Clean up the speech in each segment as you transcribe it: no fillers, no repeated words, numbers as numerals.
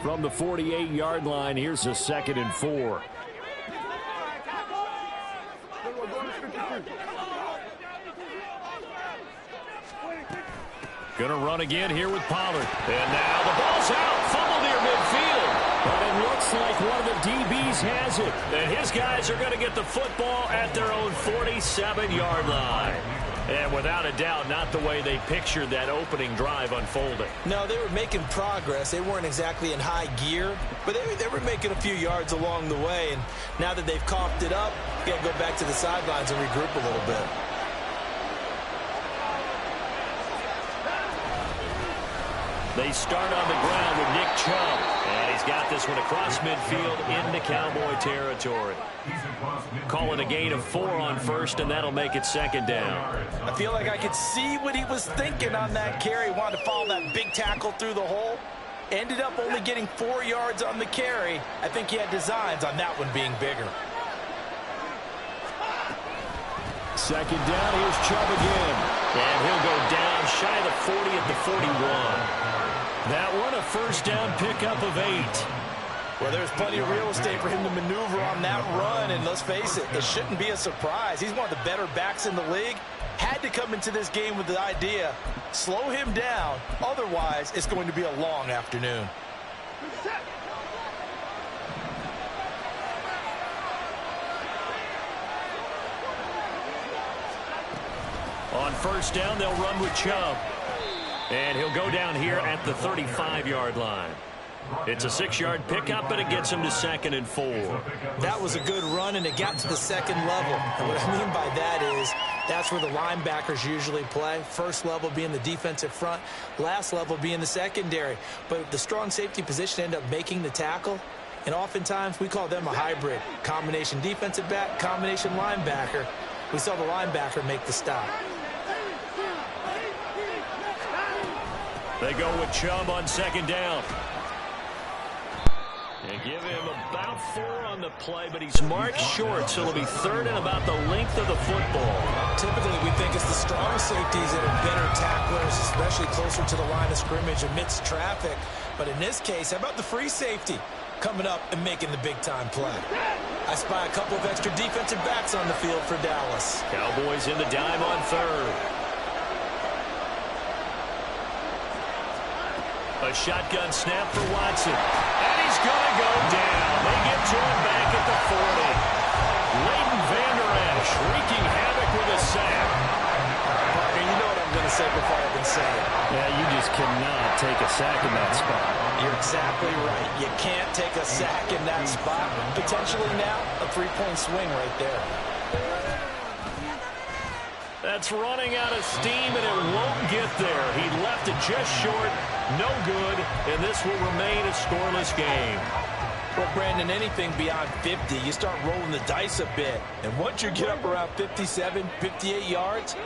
From the 48-yard line, here's a 2nd and 4. Going to run again here with Pollard. And now the ball's out. Fumble near midfield. But it looks like one of the DBs has it. And his guys are going to get the football at their own 47-yard line. And without a doubt, not the way they pictured that opening drive unfolding. No, they were making progress. They weren't exactly in high gear, but they were making a few yards along the way. And now that they've coughed it up, you got to go back to the sidelines and regroup a little bit. They start on the ground with Nick Chubb. And he's got this one across midfield into Cowboy territory. Call it a gain of 4 on first, and that'll make it 2nd down. I feel like I could see what he was thinking on that carry. Wanted to follow that big tackle through the hole. Ended up only getting 4 yards on the carry. I think he had designs on that one being bigger. 2nd down, here's Chubb again. And he'll go down shy of the 40 at the 41. That one a 1st down pickup of 8. Well, there's plenty of real estate for him to maneuver on that run, and let's face it, it shouldn't be a surprise. He's one of the better backs in the league. Had to come into this game with the idea, slow him down, otherwise it's going to be a long afternoon. On 1st down, they'll run with Chubb. And he'll go down here at the 35-yard line. It's a 6-yard pickup, and it gets him to 2nd and 4. That was a good run, and it got to the 2nd level. And what I mean by that is that's where the linebackers usually play. First level being the defensive front, last level being the secondary. But the strong safety position ended up making the tackle, and oftentimes we call them a hybrid. Combination defensive back, combination linebacker. We saw the linebacker make the stop. They go with Chubb on 2nd down. They give him about 4 on the play, but he's marked short, so it'll be 3rd and about the length of the football. Typically, we think it's the strong safeties that are better tacklers, especially closer to the line of scrimmage amidst traffic. But in this case, how about the free safety coming up and making the big-time play? I spy a couple of extra defensive backs on the field for Dallas. Cowboys in the dime on 3rd. A shotgun snap for Watson. And he's going to go down. They get to him back at the 40. Leighton Vander Esch wreaking havoc with a sack. Parker, you know what I'm going to say before I even say it. Yeah, you just cannot take a sack in that spot. You're exactly right. You can't take a sack in that spot. Potentially now, a 3-point swing right there. That's running out of steam, and it won't get there. He left it just short. No good, and this will remain a scoreless game. Well, Brandon, anything beyond 50, you start rolling the dice a bit. And once you get up around 57, 58 yards,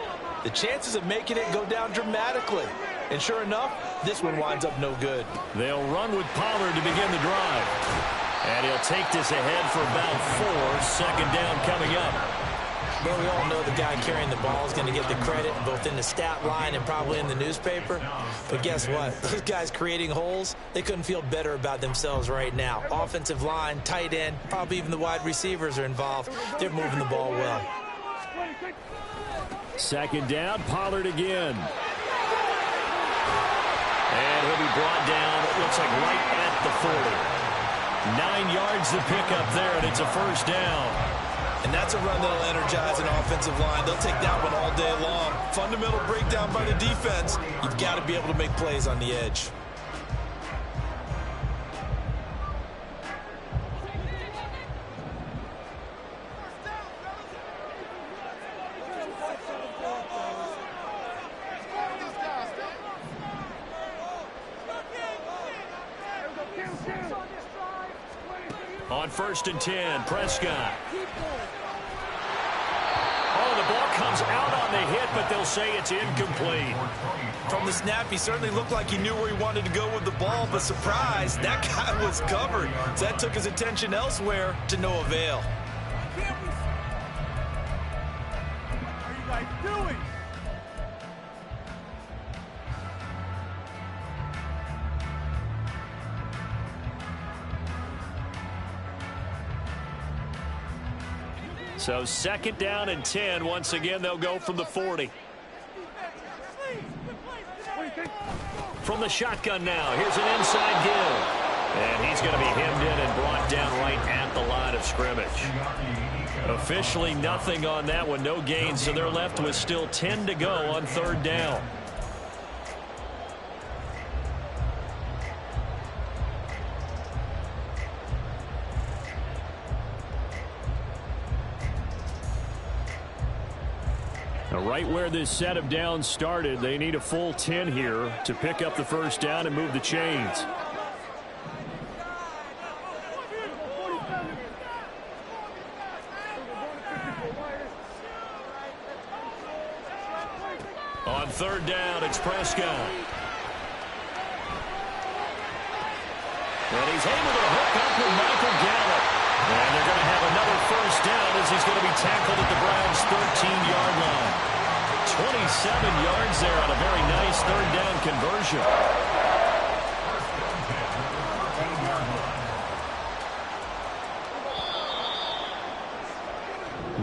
the chances of making it go down dramatically. And sure enough, this one winds up no good. They'll run with Pollard to begin the drive. And he'll take this ahead for about 4. 2nd down coming up. Well, we all know the guy carrying the ball is going to get the credit both in the stat line and probably in the newspaper. But guess what? Those guys creating holes, they couldn't feel better about themselves right now. Offensive line, tight end, probably even the wide receivers are involved. They're moving the ball well. 2nd down, Pollard again. And he'll be brought down, it looks like right at the 40. 9 yards to pick up there, and it's a 1st down. And that's a run that'll energize an offensive line. They'll take that one all day long. Fundamental breakdown by the defense. You've got to be able to make plays on the edge. On 1st and 10, Prescott. Oh, the ball comes out on the hit, but they'll say it's incomplete. From the snap, he certainly looked like he knew where he wanted to go with the ball, but surprise, that guy was covered. So that took his attention elsewhere to no avail. What are you guys doing? So 2nd down and 10. Once again, they'll go from the 40. From the shotgun now, here's an inside give. And he's going to be hemmed in and brought down right at the line of scrimmage. Officially nothing on that one, no gain, so they're left with still 10 to go on 3rd down. Now, right where this set of downs started, they need a full 10 here to pick up the 1st down and move the chains. On 3rd down, it's Prescott. And he's able to hook up with Michael Gallup. And they're going to have another 1st down as he's going to be tackled at the Browns' 13-yard line. 27 yards there on a very nice 3rd down conversion.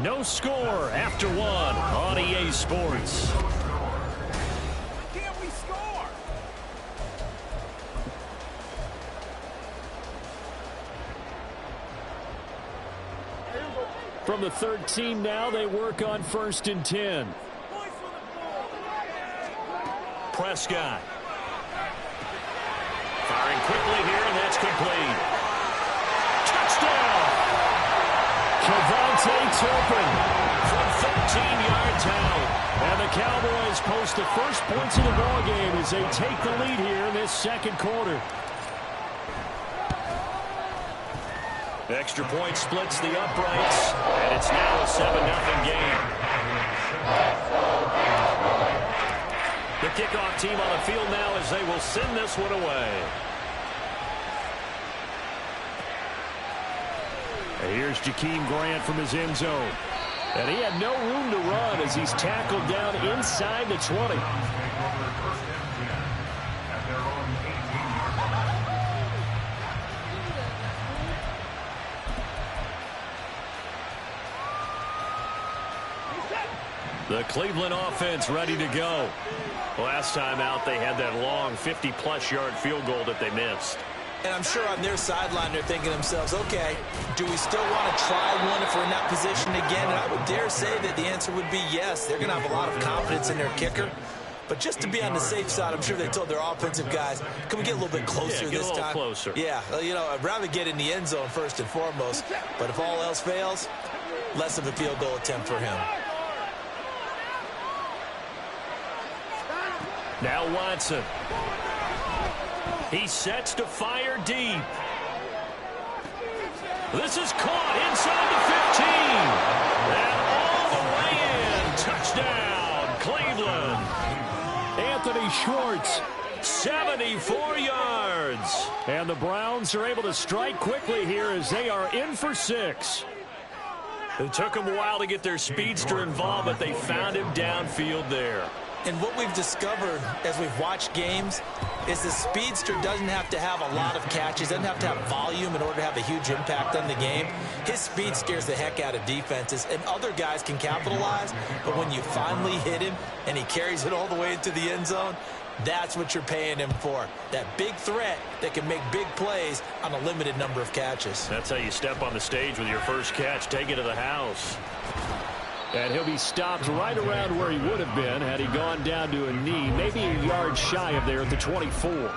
No score after 1 on EA Sports. Can't we score? From the 13 now, they work on 1st and 10. Prescott. Firing quickly here, and that's complete. Touchdown! Kevontae Turpin from 13 yards out. And the Cowboys post the first points of the ballgame as they take the lead here in this 2nd quarter. The extra point splits the uprights, and it's now a 7-0 game. The kickoff team on the field now as they will send this one away. And here's Jakeem Grant from his end zone. And he had no room to run as he's tackled down inside the 20. The Cleveland offense ready to go. Last time out, they had that long 50-plus yard field goal that they missed. And I'm sure on their sideline they're thinking to themselves, okay, do we still want to try one if we're in that position again? And I would dare say that the answer would be yes. They're going to have a lot of confidence in their kicker. But just to be on the safe side, I'm sure they told their offensive guys, can we get a little bit closer this time? Get a little closer. Yeah, you know, I'd rather get in the end zone first and foremost. But if all else fails, less of a field goal attempt for him. Now Watson. He sets to fire deep. This is caught inside the 15. And all the way in. Touchdown, Cleveland. Anthony Schwartz, 74 yards. And the Browns are able to strike quickly here as they are in for 6. It took them a while to get their speedster involved, but they found him downfield there. And what we've discovered as we've watched games is the speedster doesn't have to have a lot of catches, doesn't have to have volume in order to have a huge impact on the game. His speed scares the heck out of defenses, and other guys can capitalize, but when you finally hit him and he carries it all the way into the end zone, that's what you're paying him for. That big threat that can make big plays on a limited number of catches. That's how you step on the stage with your first catch, take it to the house. And he'll be stopped right around where he would have been had he gone down to a knee, maybe a yard shy of there at the 24.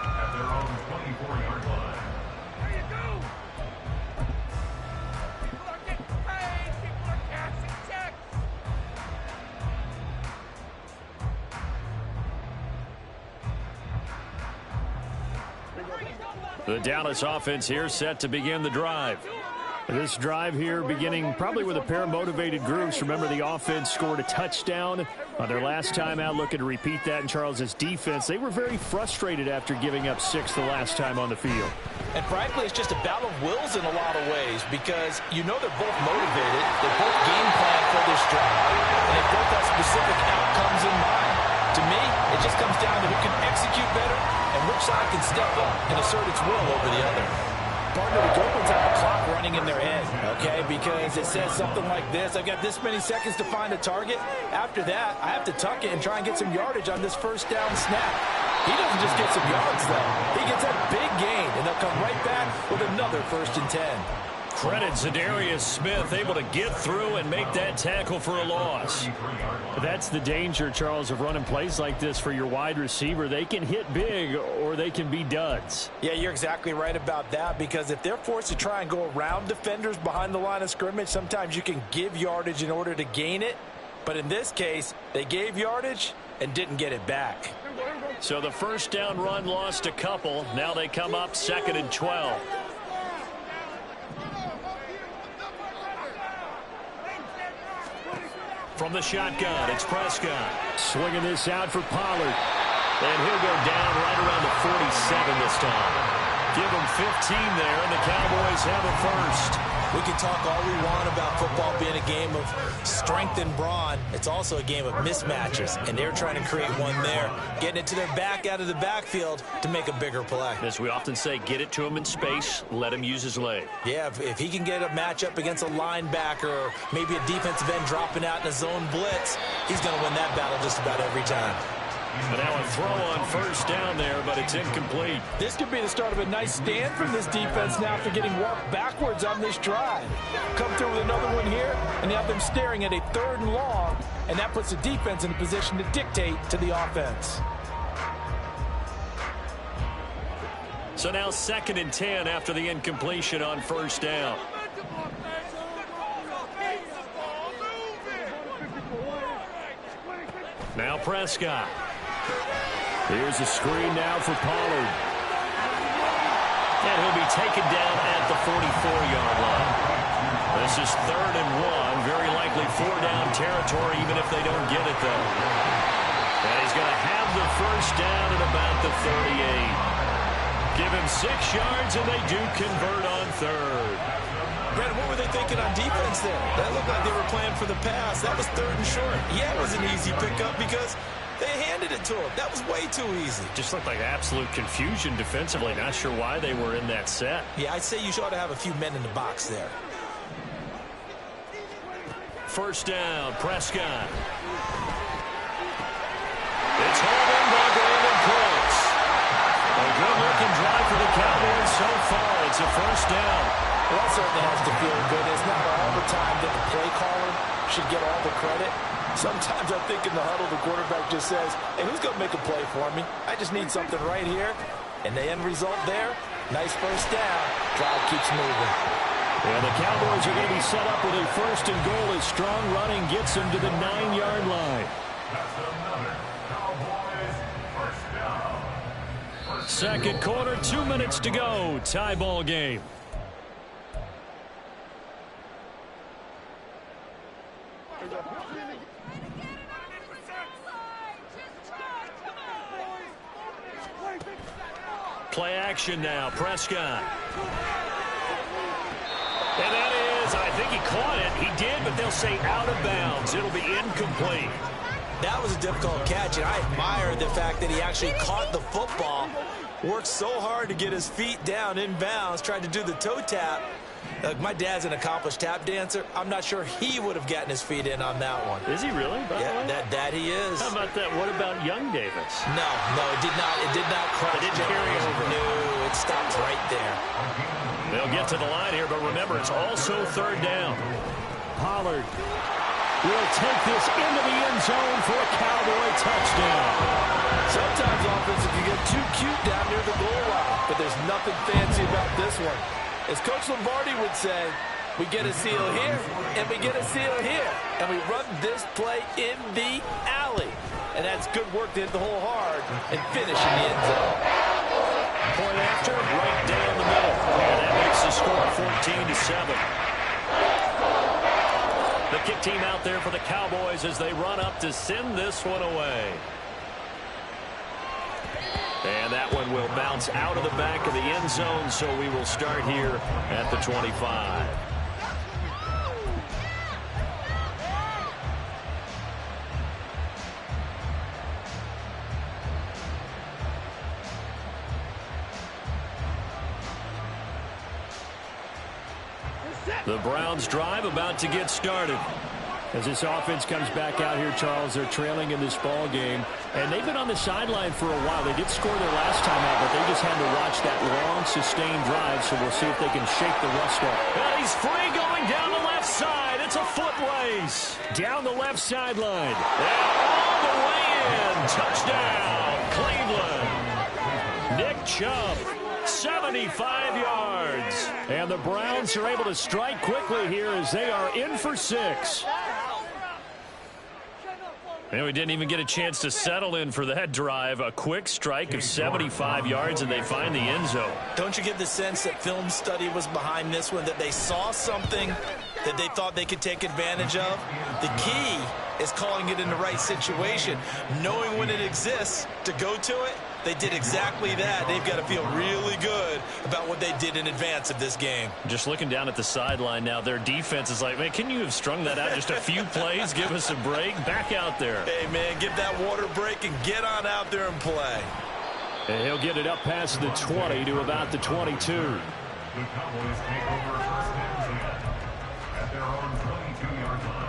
The Dallas offense here set to begin the drive. This drive here beginning probably with a pair of motivated groups. Remember, the offense scored a touchdown on their last time out, looking to repeat that in Charles's defense. They were very frustrated after giving up 6 the last time on the field. And frankly, it's just a battle of wills in a lot of ways because you know they're both motivated. They're both game planned for this drive, and they both have specific outcomes in mind. To me, it just comes down to who can execute better and which side can step up and assert its will over the other. partner, the Gophers have a clock running in their head, okay? Because it says something like this. I've got this many seconds to find a target. After that, I have to tuck it and try and get some yardage on this first down snap. He doesn't just get some yards, though. He gets a big gain, and they'll come right back with another 1st and 10. Credit Za'Darius Smith, able to get through and make that tackle for a loss. That's the danger, Charles, of running plays like this for your wide receiver. They can hit big or they can be duds. Yeah, you're exactly right about that, because if they're forced to try and go around defenders behind the line of scrimmage, sometimes you can give yardage in order to gain it. But in this case, they gave yardage and didn't get it back. So the first down run lost a couple. Now they come up 2nd and 12. From the shotgun, it's Prescott. Swinging this out for Pollard. And he'll go down right around the 47 this time. Give him 15 there, and the Cowboys have a first. We can talk all we want about football being a game of strength and brawn. It's also a game of mismatches, and they're trying to create one there, getting it to their back out of the backfield to make a bigger play. As we often say, get it to him in space, let him use his leg. Yeah, if he can get a matchup against a linebacker or maybe a defensive end dropping out in a zone blitz, he's going to win that battle just about every time. But now a throw on first down there, but it's incomplete. This could be the start of a nice stand from this defense now after getting walked backwards on this drive. Come through with another one here, and you have them staring at a 3rd and long, and that puts the defense in a position to dictate to the offense. So now 2nd and 10 after the incompletion on first down. Now Prescott. Here's a screen now for Pollard. And he'll be taken down at the 44-yard line. This is 3rd and 1. Very likely 4-down territory, even if they don't get it, though. And he's going to have the first down at about the 38. Give him 6 yards, and they do convert on 3rd. Brandon, what were they thinking on defense there? That looked like they were playing for the pass. That was 3rd and short. Yeah, it was an easy pickup because they handed it to him. That was way too easy. Just looked like absolute confusion defensively. Not sure why they were in that set. Yeah, I'd say you ought to have a few men in the box there. First down, Prescott. It's holding by Brandon Cooks. A good-looking drive for the Cowboys so far. It's a first down. Well, that certainly has to feel good. It's not all the time that the play caller should get all the credit. Sometimes I think in the huddle, the quarterback just says, hey, who's going to make a play for me? I just need something right here. And the end result there, nice first down. Drive keeps moving. And the Cowboys are going to be set up with a 1st and goal as strong running gets them to the 9-yard line. Second quarter, 2 minutes to go. Tie ball game. Play action now, Prescott. And that is, I think he caught it. He did, but they'll say out of bounds. It'll be incomplete. That was a difficult catch, and I admire the fact that he actually caught the football, worked so hard to get his feet down in bounds, tried to do the toe tap. My dad's an accomplished tap dancer. I'm not sure he would have gotten his feet in on that one. Is he really? Yeah, that he is. How about that? What about young Davis? No, it did not. It did not cross. It didn't carry over. No, it stopped right there. They'll get to the line here, but remember, it's also 3rd down. Pollard will take this into the end zone for a Cowboy touchdown. Sometimes offenses can get too cute down near the goal line, but there's nothing fancy about this one. As Coach Lombardi would say, we get a seal here, and we get a seal here, and we run this play in the alley. And that's good work to hit the hole hard and finish in the end zone. Point after, right down the middle. And that makes the score 14-7. The kick team out there for the Cowboys as they run up to send this one away. And that one will bounce out of the back of the end zone, so we will start here at the 25. The Browns drive about to get started. As this offense comes back out here, Charles, they're trailing in this ball game. And they've been on the sideline for a while. They did score their last time out, but they just had to watch that long, sustained drive. So we'll see if they can shake the rust off. And he's free going down the left side. It's a foot race. Down the left sideline. And all the way in. Touchdown, Cleveland. Nick Chubb, 75 yards. And the Browns are able to strike quickly here as they are in for 6. And we didn't even get a chance to settle in for that drive. A quick strike of 75 yards, and they find the end zone. Don't you get the sense that film study was behind this one, that they saw something that they thought they could take advantage of? The key is calling it in the right situation, knowing when it exists to go to it. They did exactly that. They've got to feel really good about what they did in advance of this game. Just looking down at the sideline now, their defense is like, man, can you have strung that out just a few plays? Give us a break. Back out there. Hey, man, give that water break and get on out there and play. And he'll get it up past the 20 to about the 22. The Cowboys take over first and 10 at their own 22-yard line.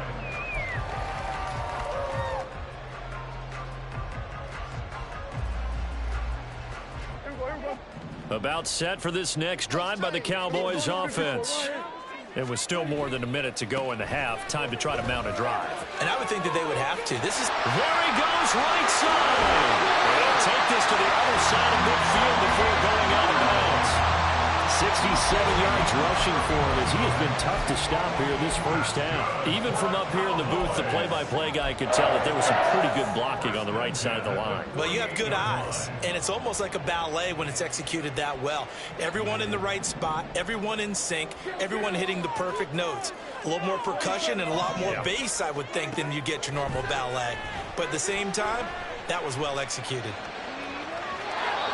About set for this next drive by the Cowboys offense. It was still more than a minute to go in the half. Time to try to mount a drive. And I would think that they would have to. There he goes, right side. They'll take this to the other side of midfield before going out of bounds. 67 yards rushing for him as he has been tough to stop here this first half. Even from up here in the booth, the play-by-play guy could tell that there was some pretty good blocking on the right side of the line. Well, you have good eyes, and it's almost like a ballet when it's executed that well. Everyone in the right spot, everyone in sync, everyone hitting the perfect notes. A little more percussion and a lot more bass, I would think, than you get your normal ballet. But at the same time, that was well executed.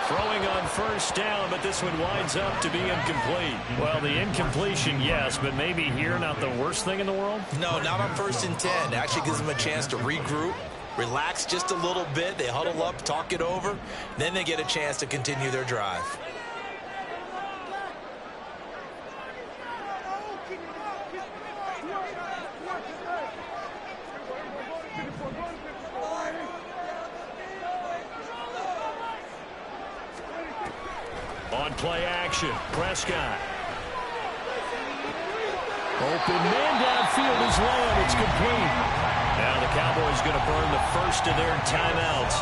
Throwing on first down, but this one winds up to be incomplete. Well, the incompletion, yes, but maybe here not the worst thing in the world? No, not on first and 10. It actually gives them a chance to regroup, relax just a little bit. They huddle up, talk it over. Then they get a chance to continue their drive. On play action, Prescott. Open man downfield is Lamb. It's complete. Now the Cowboys going to burn the first of their timeouts.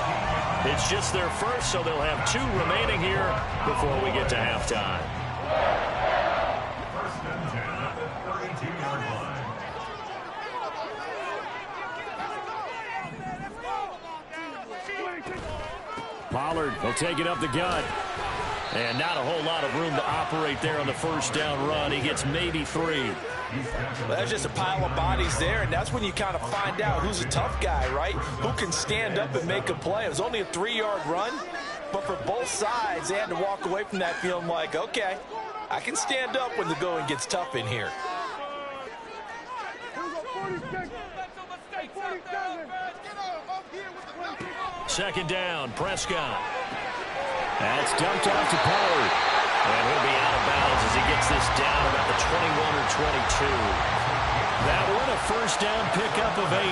It's just their first, so they'll have 2 remaining here before we get to halftime. First and 10 at the 32-yard line. Pollard will take it up the gut. And not a whole lot of room to operate there on the first down run. He gets maybe 3. Well, there's just a pile of bodies there, and that's when you kind of find out who's a tough guy, right? Who can stand up and make a play. It was only a 3-yard run, but for both sides, they had to walk away from that feeling like, okay, I can stand up when the going gets tough in here. Second down, Prescott. That's dumped off to Pollard. And he'll be out of bounds as he gets this down about the 21 or 22. That one a first down pickup of 8.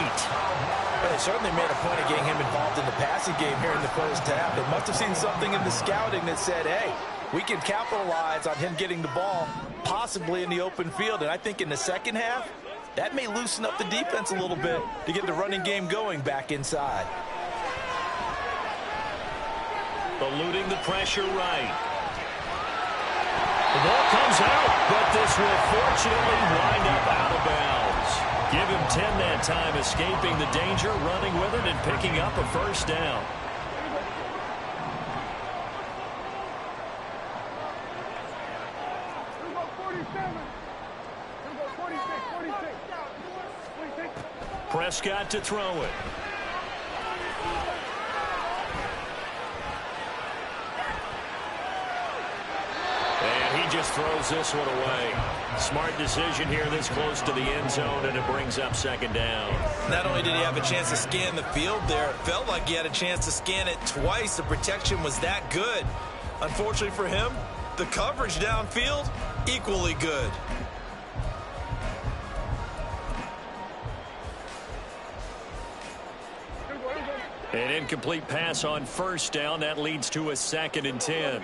But they certainly made a point of getting him involved in the passing game here in the first half. They must have seen something in the scouting that said, hey, we can capitalize on him getting the ball possibly in the open field. And I think in the second half, that may loosen up the defense a little bit to get the running game going back inside. Eluding the pressure right. The ball comes out, but this will fortunately wind up out of bounds. Give him 10 that time, escaping the danger, running with it, and picking up a first down. Prescott to throw it. And he just throws this one away. Smart decision here this close to the end zone, and it brings up second down. Not only did he have a chance to scan the field there, it felt like he had a chance to scan it twice. The protection was that good. Unfortunately for him, the coverage downfield, equally good. An incomplete pass on first down. That leads to a 2nd and 10.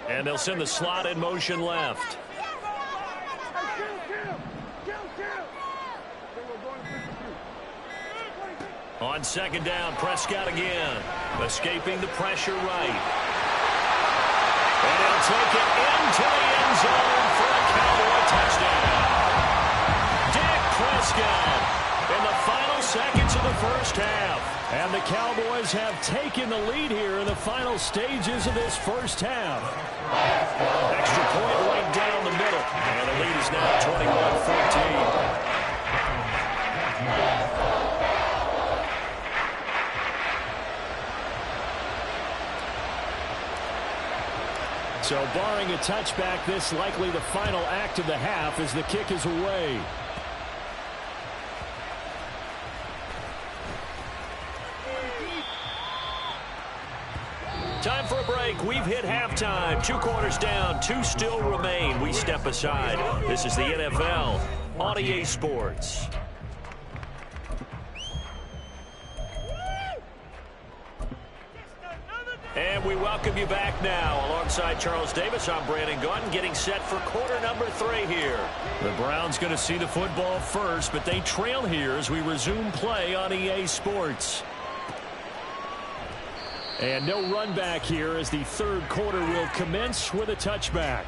And they'll send the slot in motion left. On 2nd down, Prescott again. Escaping the pressure right. And he'll take it into the end zone for a Cowboy touchdown. Dak Prescott in the final seconds of the first half. And the Cowboys have taken the lead here in the final stages of this first half. Extra point right down the middle. And the lead is now 21-14. So barring a touchback, this likely the final act of the half as the kick is away. Time for a break. We've hit halftime. 2 quarters down. 2 still remain. We step aside. This is the NFL on EA Sports. And we welcome you back now. Alongside Charles Davis, I'm Brandon Gaudin, getting set for quarter number 3 here. The Browns going to see the football first, but they trail here as we resume play on EA Sports. And no run back here as the 3rd quarter will commence with a touchback.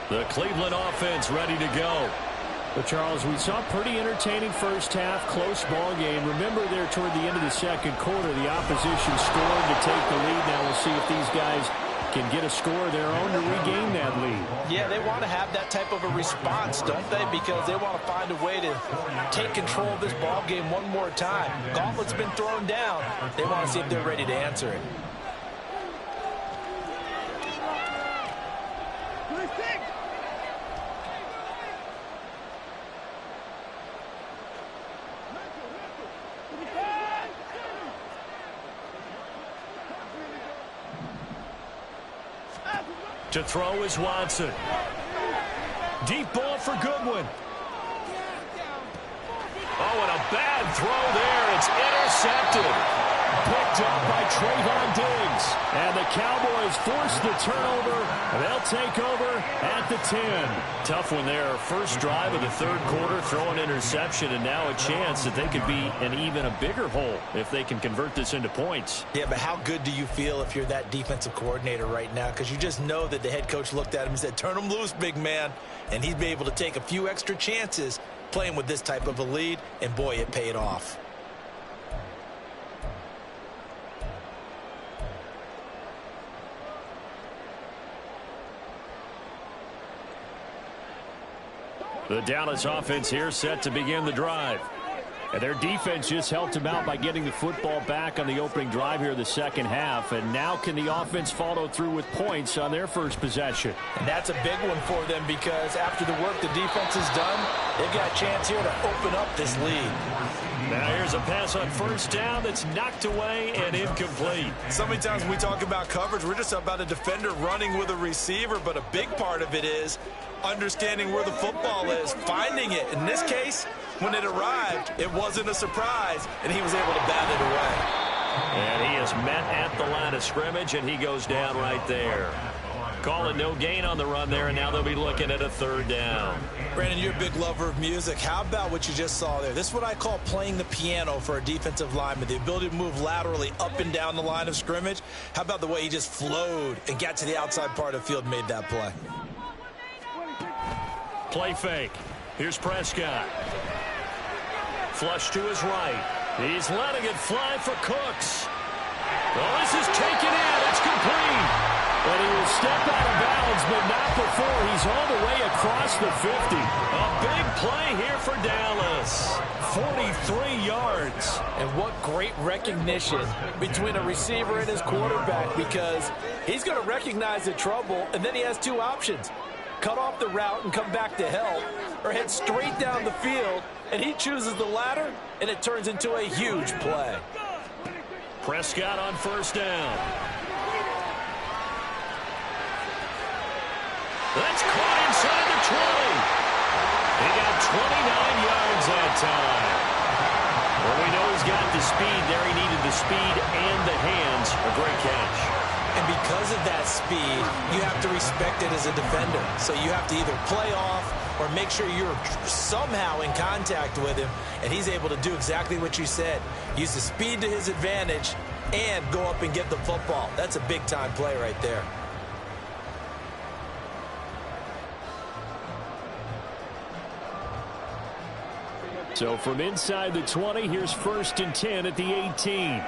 The Cleveland offense ready to go. But Charles, we saw a pretty entertaining first half, close ball game. Remember there toward the end of the 2nd quarter, the opposition scored to take the lead. Now we'll see if these guys can get a score of their own to regain that lead. Yeah, they want to have that type of a response, don't they? Because they want to find a way to take control of this ball game one more time. Gauntlet's been thrown down. They want to see if they're ready to answer it. To throw is Watson. Deep ball for Goodwin. Oh, and a bad throw there. It's intercepted. Picked up by Trayvon Diggs. And the Cowboys force the turnover. They'll take over at the 10. Tough one there. First drive of the 3rd quarter, throw an interception, and now a chance that they could be in even a bigger hole if they can convert this into points. Yeah, but how good do you feel if you're that defensive coordinator right now? Because you just know that the head coach looked at him and said, turn him loose, big man. And he'd be able to take a few extra chances playing with this type of a lead, and boy, it paid off. The Dallas offense here set to begin the drive. And their defense just helped them out by getting the football back on the opening drive here in the 2nd half. And now can the offense follow through with points on their first possession? And that's a big one for them because after the work the defense has done, they've got a chance here to open up this lead. Now here's a pass on first down that's knocked away and incomplete. So many times when we talk about coverage, we're just about a defender running with a receiver, but a big part of it is understanding where the football is, finding it. In this case, when it arrived, it wasn't a surprise, and he was able to bat it away. And he is met at the line of scrimmage, and he goes down right there. Call it no gain on the run there, and now they'll be looking at a 3rd down. Brandon, you're a big lover of music. How about what you just saw there? This is what I call playing the piano for a defensive lineman, the ability to move laterally up and down the line of scrimmage. How about the way he just flowed and got to the outside part of the field and made that play? Play fake. Here's Prescott. Flush to his right. He's letting it fly for Cooks. Well, this is taken in. It's complete. But he will step out of bounds, but not before he's all the way across the 50. A big play here for Dallas. 43 yards. And what great recognition between a receiver and his quarterback, because He's going to recognize the trouble, and then he has two options. Cut off the route and come back to help, or head straight down the field, and he chooses the latter, and it turns into a huge play. Prescott on first down. That's caught inside the 20. He got 29 yards that time. Well, we know he's got the speed there. He needed the speed and the hands. A great catch. And because of that speed, you have to respect it as a defender. So you have to either play off or make sure you're somehow in contact with him. And he's able to do exactly what you said. Use the speed to his advantage and go up and get the football. That's a big-time play right there. So from inside the 20, here's 1st and 10 at the 18.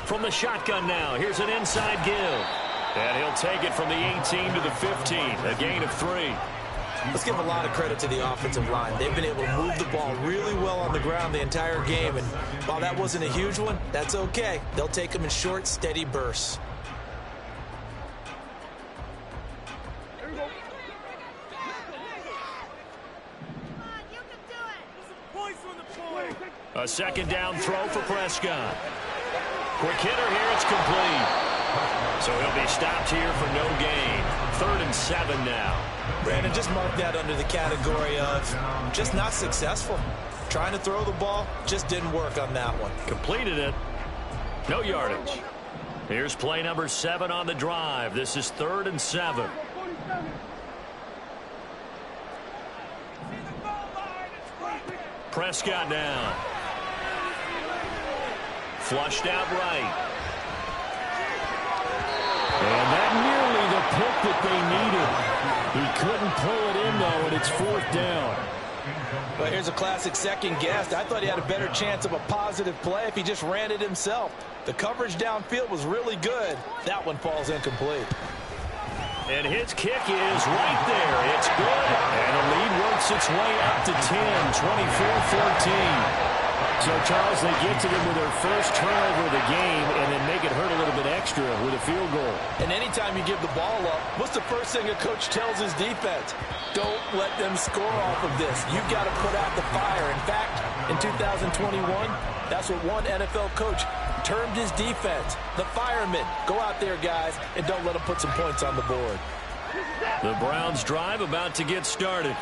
From the shotgun now, here's an inside give. And he'll take it from the 18 to the 15, a gain of 3. Let's give a lot of credit to the offensive line. They've been able to move the ball really well on the ground the entire game. And while that wasn't a huge one, that's okay. They'll take them in short, steady bursts. A 2nd down throw for Prescott. Quick hitter here, it's complete. So he'll be stopped here for no gain. 3rd and 7 now. Brandon, just mark that under the category of just not successful. Trying to throw the ball, just didn't work on that one. Completed it. No yardage. Here's play number 7 on the drive. This is 3rd and 7. Prescott now. Flushed out right. And that nearly the pick that they needed. He couldn't pull it in, though, and it's 4th down. Well, here's a classic second guess. I thought he had a better chance of a positive play if he just ran it himself. The coverage downfield was really good. That one falls incomplete. And his kick is right there. It's good. And the lead works its way up to 10, 24-14. So, Charles, they get to them with their first turnover of the game and then make it hurt a little bit extra with a field goal. And anytime you give the ball up, what's the first thing a coach tells his defense? Don't let them score off of this. You've got to put out the fire. In fact, in 2021, that's what one NFL coach termed his defense. The firemen. Go out there, guys, and don't let them put some points on the board. The Browns drive about to get started.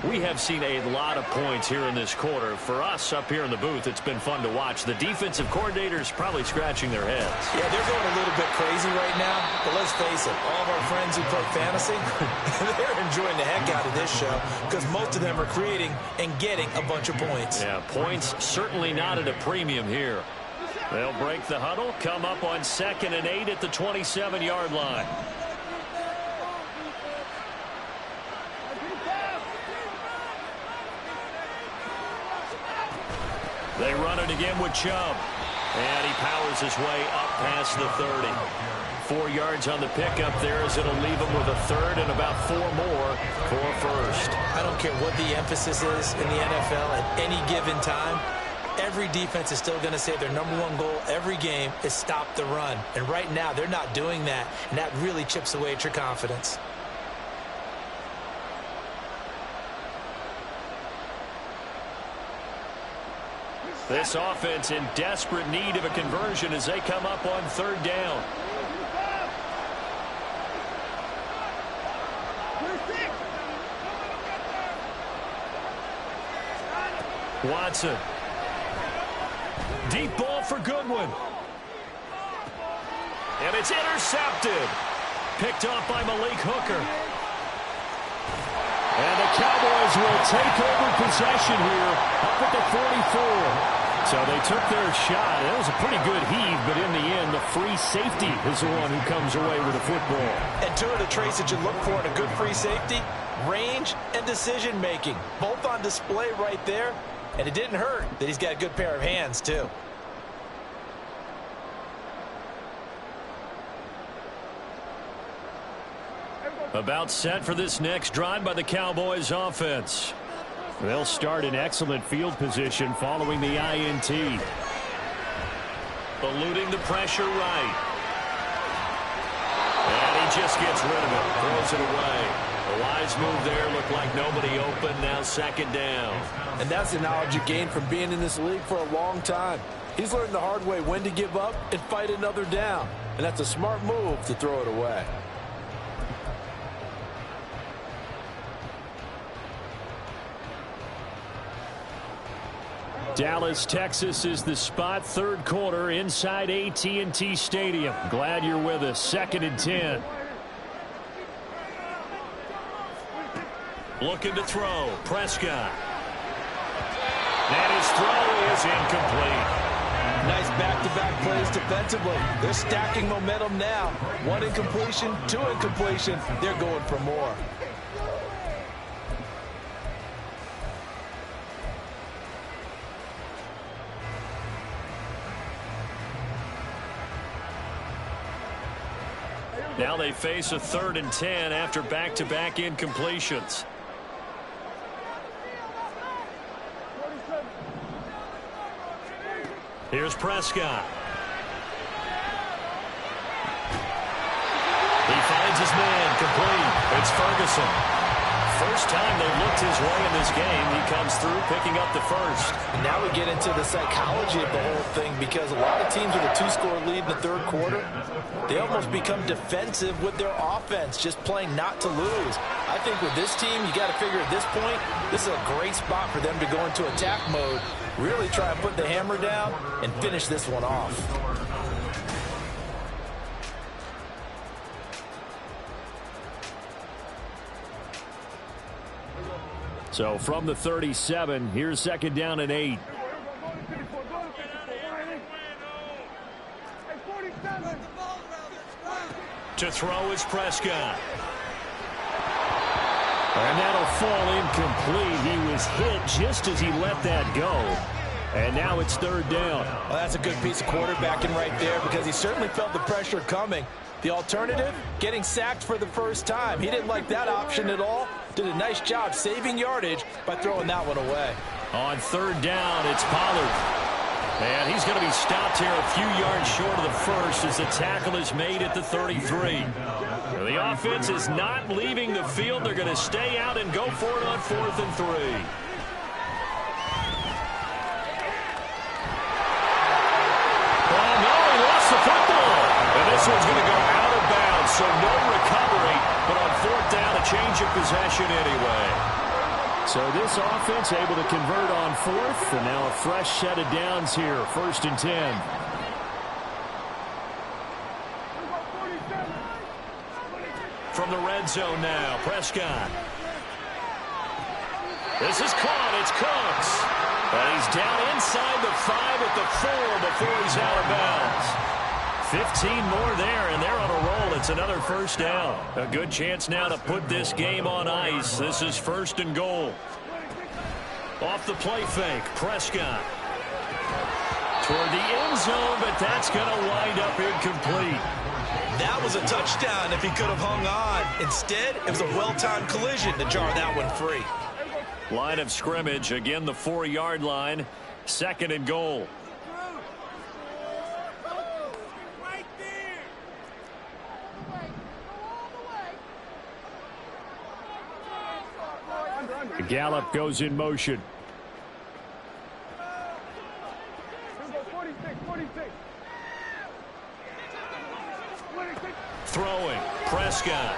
We have seen a lot of points here in this quarter. For us up here in the booth, it's been fun to watch. The defensive coordinators probably scratching their heads. Yeah, they're going a little bit crazy right now. But let's face it, all of our friends who play fantasy, they're enjoying the heck out of this show because most of them are creating and getting a bunch of points. Yeah, points certainly not at a premium here. They'll break the huddle, come up on 2nd and 8 at the 27-yard line. They run it again with Chubb. And he powers his way up past the 30. 4 yards on the pickup there as it'll leave him with a 3rd and about 4 more for 1st. I don't care what the emphasis is in the NFL at any given time. Every defense is still going to say their #1 goal every game is stop the run. And right now, they're not doing that. And that really chips away at your confidence. This offense in desperate need of a conversion as they come up on 3rd down. Watson. Deep ball for Goodwin. And it's intercepted. Picked off by Malik Hooker. And the Cowboys will take over possession here up at the 44. So they took their shot. That was a pretty good heave, but in the end, the free safety is the one who comes away with the football. And two of the traits that you look for in a good free safety, range and decision-making. Both on display right there. And it didn't hurt that he's got a good pair of hands, too. About set for this next drive by the Cowboys offense. They'll start in excellent field position following the INT. Eluding the pressure right. And he just gets rid of it. Throws it away. A wise move there. Looked like nobody open. Now second down. And that's the knowledge you gain from being in this league for a long time. He's learned the hard way when to give up and fight another down. And that's a smart move to throw it away. Dallas, Texas is the spot. Third quarter inside AT&T Stadium. Glad you're with us. 2nd and 10. Looking to throw. Prescott. And his throw is incomplete. Nice back-to-back plays defensively. They're stacking momentum now. 1 incompletion, 2 incompletion. They're going for more. Now they face a 3rd and 10 after back-to-back incompletions. Here's Prescott. He finds his man complete. It's Ferguson. First time they've looked his way in this game. He comes through picking up the first. And now we get into the psychology of the whole thing, because a lot of teams with a 2-score lead in the third quarter, they almost become defensive with their offense, just playing not to lose. I think with this team, you got to figure at this point, this is a great spot for them to go into attack mode, really try and put the hammer down and finish this one off. So from the 37, here's 2nd down and 8. To throw is Prescott. And that'll fall incomplete. He was hit just as he let that go. And now it's 3rd down. Well, that's a good piece of quarterbacking right there, because he certainly felt the pressure coming. The alternative, getting sacked for the first time. He didn't like that option at all. Did a nice job saving yardage by throwing that one away. On 3rd down, it's Pollard. And he's going to be stopped here a few yards short of the first as the tackle is made at the 33. The offense is not leaving the field. They're going to stay out and go for it on 4th and 3. Oh, no, he lost the football. And this one's going to go out of bounds, so no recovery. But on 4th down, a change of possession anyway. So this offense able to convert on 4th, and now a fresh set of downs here, 1st and 10. From the red zone now, Prescott. This is caught. It's Cooks. And he's down inside the 5 at the 4 before he's out of bounds. 15 more there, and they're on a roll. It's another 1st down. A good chance now to put this game on ice. This is 1st and goal. Off the play fake, Prescott. Toward the end zone, but that's going to wind up incomplete. That was a touchdown if he could have hung on. Instead, it was a well-timed collision to jar that one free. Line of scrimmage, again the 4-yard line. 2nd and goal. Gallup goes in motion. Throwing, Prescott.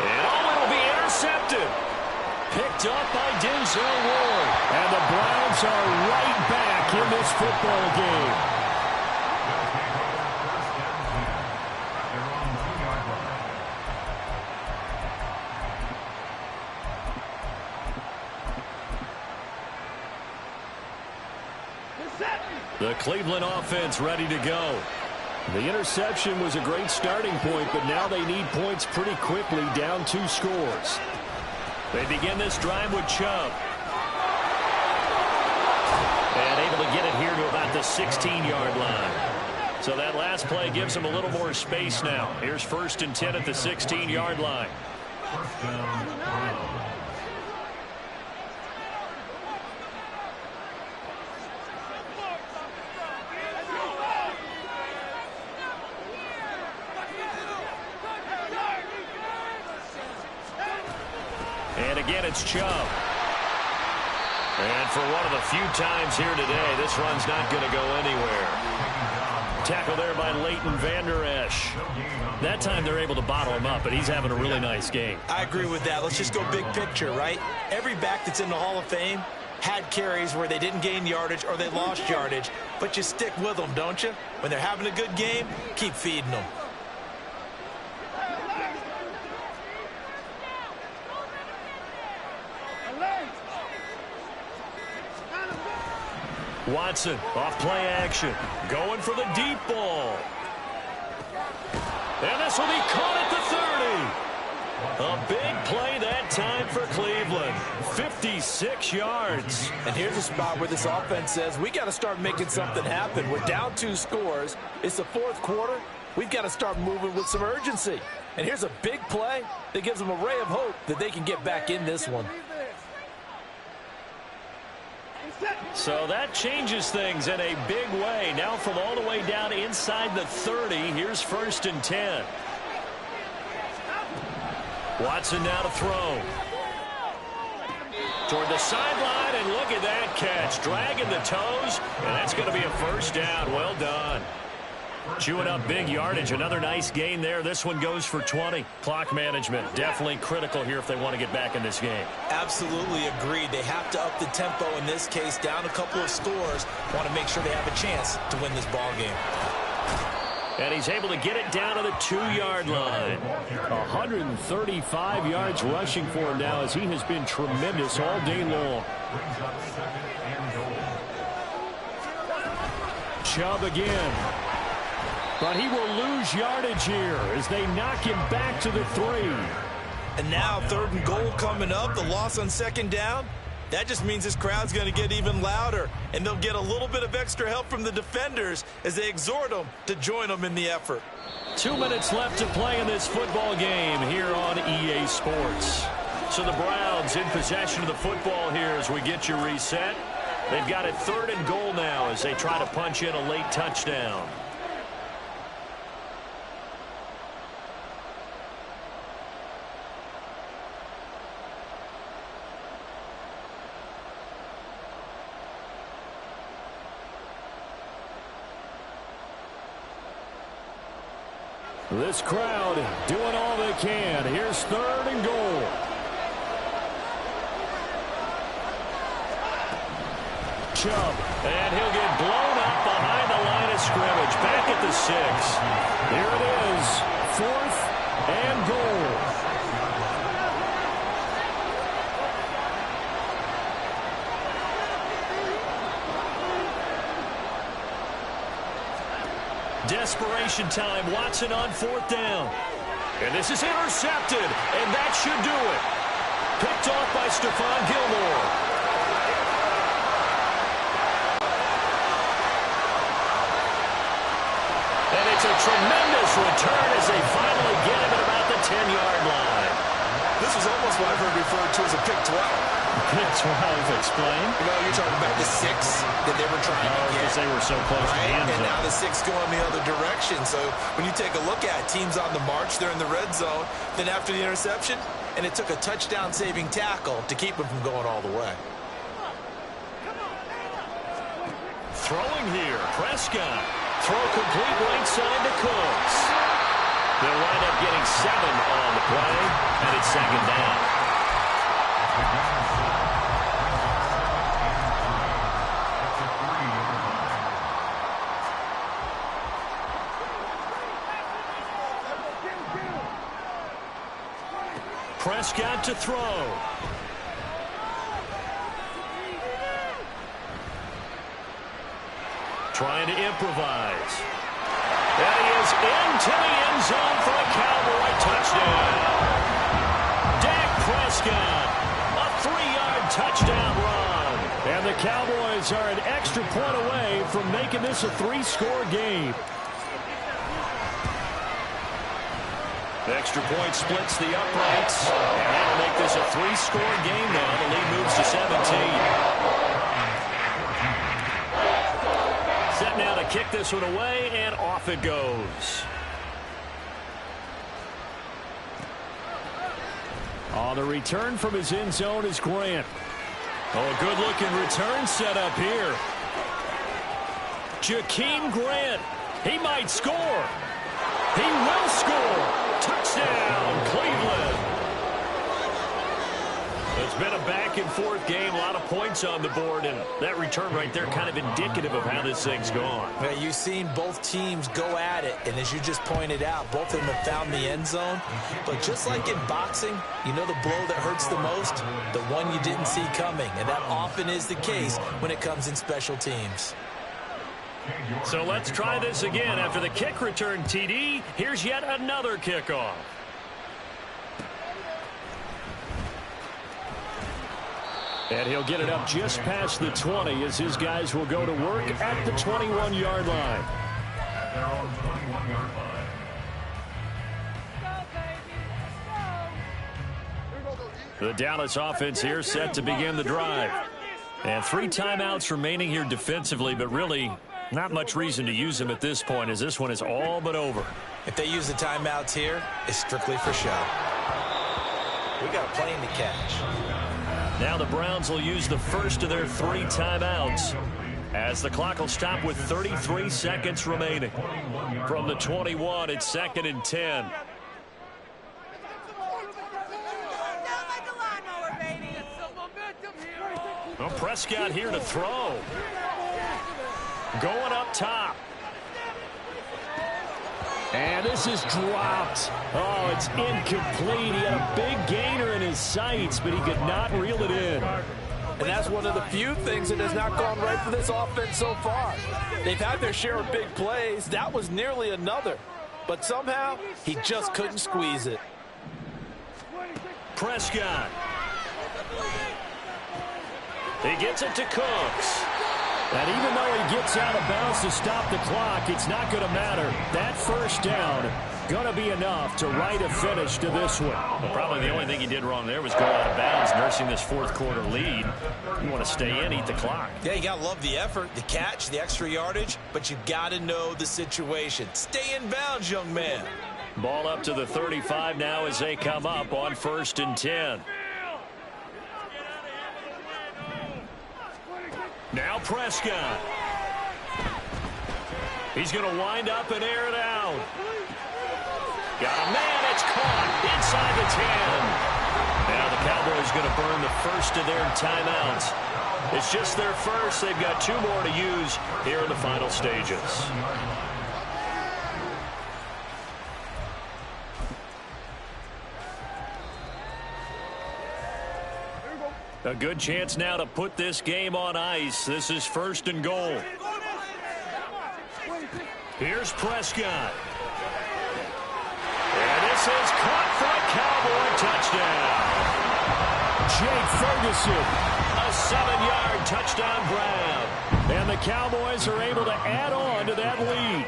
And it'll be intercepted. Picked up by Denzel Ward. And the Browns are right back in this football game. The Cleveland offense ready to go. The interception was a great starting point, but now they need points pretty quickly, down 2 scores. They begin this drive with Chubb. And able to get it here to about the 16-yard line. So that last play gives them a little more space now. Here's 1st and 10 at the 16-yard line. First down, Browns. And again, it's Chubb. And for one of the few times here today, this run's not going to go anywhere. Tackle there by Leighton Vander Esch. That time they're able to bottle him up, but he's having a really nice game. I agree with that. Let's just go big picture, right? Every back that's in the Hall of Fame had carries where they didn't gain yardage or they lost yardage, but you stick with them, don't you? When they're having a good game, keep feeding them. Watson off play action, going for the deep ball. And this will be caught at the 30. A big play that time for Cleveland. 56 yards. And here's a spot where this offense says, we got to start making something happen. We're down 2 scores. It's the 4th quarter. We've got to start moving with some urgency. And here's a big play that gives them a ray of hope that they can get back in this one. So that changes things in a big way. Now from all the way down inside the 30, here's 1st and 10. Watson now to throw. Toward the sideline, and look at that catch. Dragging the toes, and that's going to be a 1st down. Well done. Chewing up big yardage. Another nice gain there. This one goes for 20. Clock management definitely critical here if they want to get back in this game. Absolutely agreed. They have to up the tempo in this case. Down a couple of scores. Want to make sure they have a chance to win this ball game. And he's able to get it down to the 2-yard line. 135 yards rushing for him now as he has been tremendous all day long. Brings up 2nd and goal. Chubb again. But he will lose yardage here as they knock him back to the 3. And now 3rd and goal coming up. The loss on 2nd down. That just means this crowd's going to get even louder. And they'll get a little bit of extra help from the defenders as they exhort them to join them in the effort. 2 minutes left to play in this football game here on EA Sports. So the Browns in possession of the football here as we get you reset. They've got it 3rd and goal now as they try to punch in a late touchdown. This crowd doing all they can. Here's 3rd and goal. Chubb. And he'll get blown up behind the line of scrimmage. Back at the 6. Here it is. 4th and goal. Desperation time. Watson on 4th down. And this is intercepted. And that should do it. Picked off by Stephon Gilmore. And it's a tremendous return as they finally get him at about the 10-yard line. This is almost what I've heard referred to as a pick 12. Pick 12, explain. You know, you're talking about the 6 that they were trying to get. Because they were so close to the end And zone. now the 6 going the other direction. So when you take a look at teams on the march, they're in the red zone. Then after the interception, and it took a touchdown-saving tackle to keep them from going all the way. Throwing here, Prescott. Throw complete right side to Cooks. They'll wind up getting 7 on the play, and it's 2nd down. Prescott to throw. Trying to improvise. And he is into the end zone for a Cowboy touchdown. Dak Prescott, a 3-yard touchdown run. And the Cowboys are an extra point away from making this a 3-score game. The extra point splits the uprights, and that'll make this a 3-score game now. The lead moves to 17. Set now to kick this one away, and off it goes. On the return from his end zone is Grant. Oh, a good-looking return set up here. Jakeem Grant. He might score. He will score. Touchdown, Cleveland. It's been a back-and-forth game, a lot of points on the board, and that return right there kind of indicative of how this thing's gone. Yeah, you've seen both teams go at it, and as you just pointed out, both of them have found the end zone. But just like in boxing, you know the blow that hurts the most? The one you didn't see coming, and that often is the case when it comes in special teams. So let's try this again. After the kick return TD, here's yet another kickoff. And he'll get it up just past the 20 as his guys will go to work at the 21-yard line. At their own 21-yard line. The Dallas offense here set to begin the drive. And 3 timeouts remaining here defensively, but really not much reason to use them at this point as this one is all but over. If they use the timeouts here, it's strictly for show. We got a plane to catch. Now the Browns will use the first of their 3 timeouts as the clock will stop with 33 seconds remaining. From the 21, it's 2nd and 10. Well, Prescott here to throw. Going up top. And this is dropped. Oh, it's incomplete. He had a big gainer in his sights, but he could not reel it in. And that's one of the few things that has not gone right for this offense so far. They've had their share of big plays. That was nearly another. But somehow, he just couldn't squeeze it. Prescott. He gets it to Cooks. And even though he gets out of bounds to stop the clock, it's not going to matter. That first down going to be enough to write a finish to this one. Well, probably the only thing he did wrong there was go out of bounds, nursing this 4th quarter lead. You want to stay in, eat the clock. Yeah, you got to love the effort, the catch, the extra yardage, but you got to know the situation. Stay in bounds, young man. Ball up to the 35 now as they come up on 1st and 10. Now Prescott. He's going to wind up and air it out. Got a man, it's caught inside the 10. Now the Cowboys going to burn the first of their timeouts. It's just their first. They've got 2 more to use here in the final stages. A good chance now to put this game on ice. This is 1st and goal. Here's Prescott. And this is caught for a Cowboy touchdown. Jake Ferguson. A 7-yard touchdown grab. And the Cowboys are able to add on to that lead.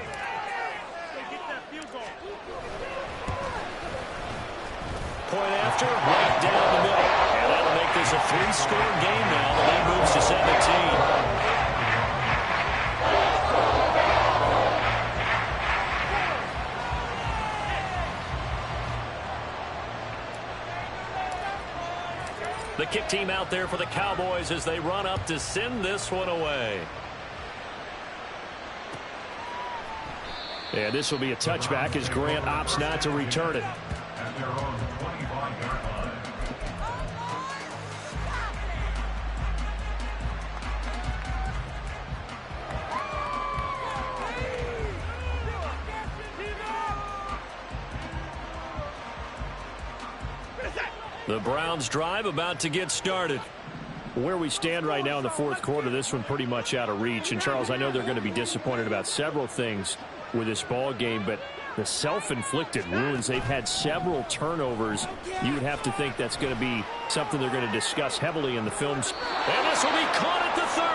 Point after, right down the middle. And that'll make this a 3-score game now. The lead moves to 17. The kick team out there for the Cowboys as they run up to send this one away. And this will be a touchback as Grant opts not to return it. At their own 25-yard line. The Browns drive about to get started. Where we stand right now in the 4th quarter, this one pretty much out of reach. And, Charles, I know they're going to be disappointed about several things with this ball game, but the self-inflicted wounds. They've had several turnovers. You would have to think that's going to be something they're going to discuss heavily in the films. And this will be caught at the 30.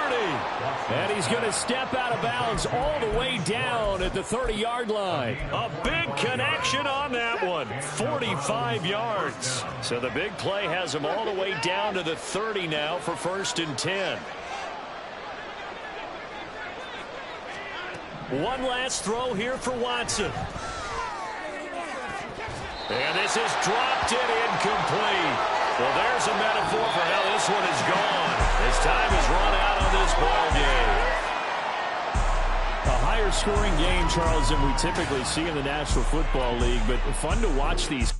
And he's going to step out of bounds all the way down at the 30-yard line. A big connection on that one. 45 yards. So the big play has him all the way down to the 30 now for 1st and 10. One last throw here for Watson. And this is dropped and incomplete. Well, there's a metaphor for how this one is gone. His time is run out on this ball game. A higher scoring game, Charles, than we typically see in the National Football League, but fun to watch these.